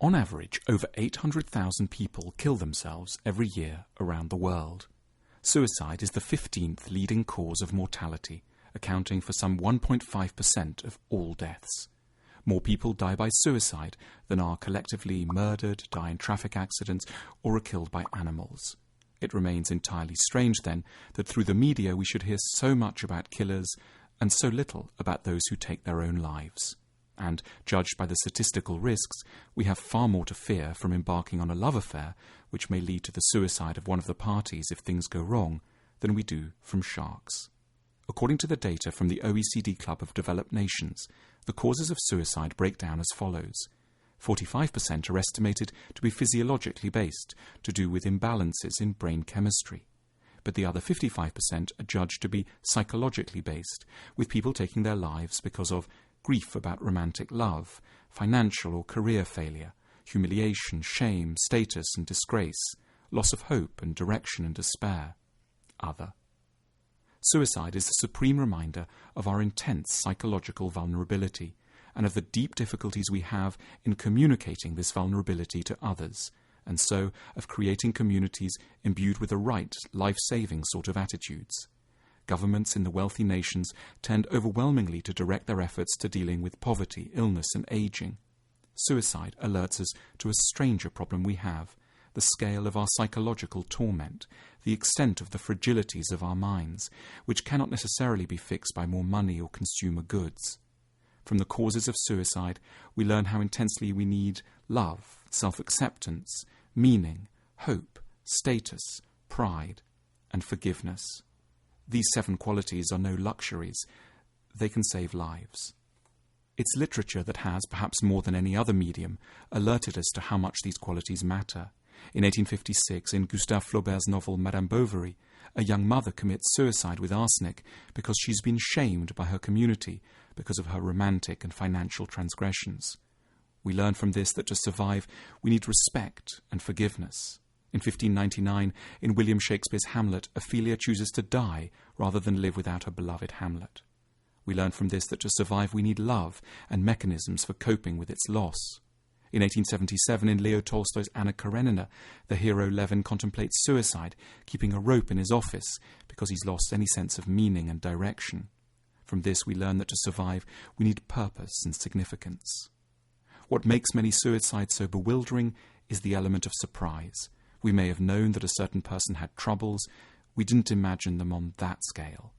On average, over 800,000 people kill themselves every year around the world. Suicide is the 15th leading cause of mortality, accounting for some 1.5% of all deaths. More people die by suicide than are collectively murdered, die in traffic accidents, or are killed by animals. It remains entirely strange, then, that through the media we should hear so much about killers and so little about those who take their own lives. And, judged by the statistical risks, we have far more to fear from embarking on a love affair, which may lead to the suicide of one of the parties if things go wrong, than we do from sharks. According to the data from the OECD Club of Developed Nations, the causes of suicide break down as follows. 45% are estimated to be physiologically based, to do with imbalances in brain chemistry. But the other 55% are judged to be psychologically based, with people taking their lives because of grief about romantic love, financial or career failure, humiliation, shame, status and disgrace, loss of hope and direction and despair. Other. Suicide is the supreme reminder of our intense psychological vulnerability and of the deep difficulties we have in communicating this vulnerability to others, and so of creating communities imbued with the right, life-saving sort of attitudes. Governments in the wealthy nations tend overwhelmingly to direct their efforts to dealing with poverty, illness and aging. Suicide alerts us to a stranger problem we have, the scale of our psychological torment, the extent of the fragilities of our minds, which cannot necessarily be fixed by more money or consumer goods. From the causes of suicide, we learn how intensely we need love, self-acceptance, meaning, hope, status, pride, and forgiveness. These 7 qualities are no luxuries. They can save lives. It's literature that has, perhaps more than any other medium, alerted us to how much these qualities matter. In 1856, in Gustave Flaubert's novel Madame Bovary, a young mother commits suicide with arsenic because she's been shamed by her community because of her romantic and financial transgressions. We learn from this that to survive, we need respect and forgiveness. In 1599, in William Shakespeare's Hamlet, Ophelia chooses to die rather than live without her beloved Hamlet. We learn from this that to survive we need love and mechanisms for coping with its loss. In 1877, in Leo Tolstoy's Anna Karenina, the hero Levin contemplates suicide, keeping a rope in his office because he's lost any sense of meaning and direction. From this we learn that to survive we need purpose and significance. What makes many suicides so bewildering is the element of surprise. We may have known that a certain person had troubles. We didn't imagine them on that scale.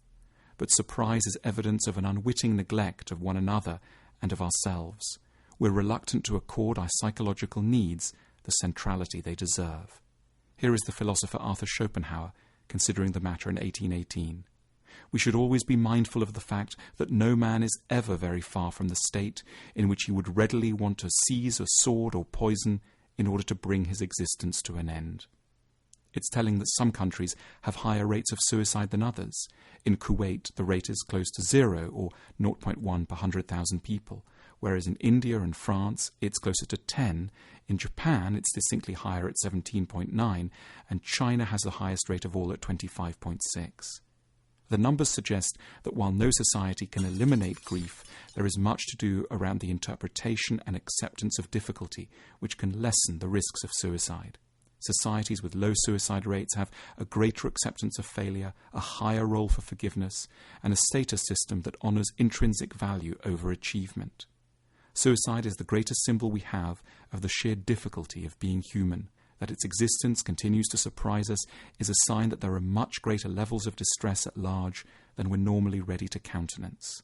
But surprise is evidence of an unwitting neglect of one another and of ourselves. We're reluctant to accord our psychological needs the centrality they deserve. Here is the philosopher Arthur Schopenhauer considering the matter in 1818. We should always be mindful of the fact that no man is ever very far from the state in which he would readily want to seize a sword or poison in order to bring his existence to an end. It's telling that some countries have higher rates of suicide than others. In Kuwait, the rate is close to 0, or 0.1 per 100,000 people, whereas in India and France, it's closer to 10. In Japan, it's distinctly higher at 17.9, and China has the highest rate of all at 25.6. The numbers suggest that while no society can eliminate grief, there is much to do around the interpretation and acceptance of difficulty, which can lessen the risks of suicide. Societies with low suicide rates have a greater acceptance of failure, a higher role for forgiveness, and a status system that honours intrinsic value over achievement. Suicide is the greatest symbol we have of the sheer difficulty of being human. That its existence continues to surprise us is a sign that there are much greater levels of distress at large than we're normally ready to countenance.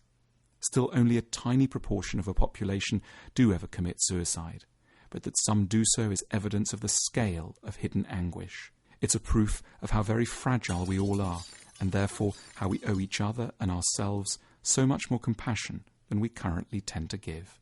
Still, only a tiny proportion of a population do ever commit suicide, but that some do so is evidence of the scale of hidden anguish. It's a proof of how very fragile we all are, and therefore how we owe each other and ourselves so much more compassion than we currently tend to give.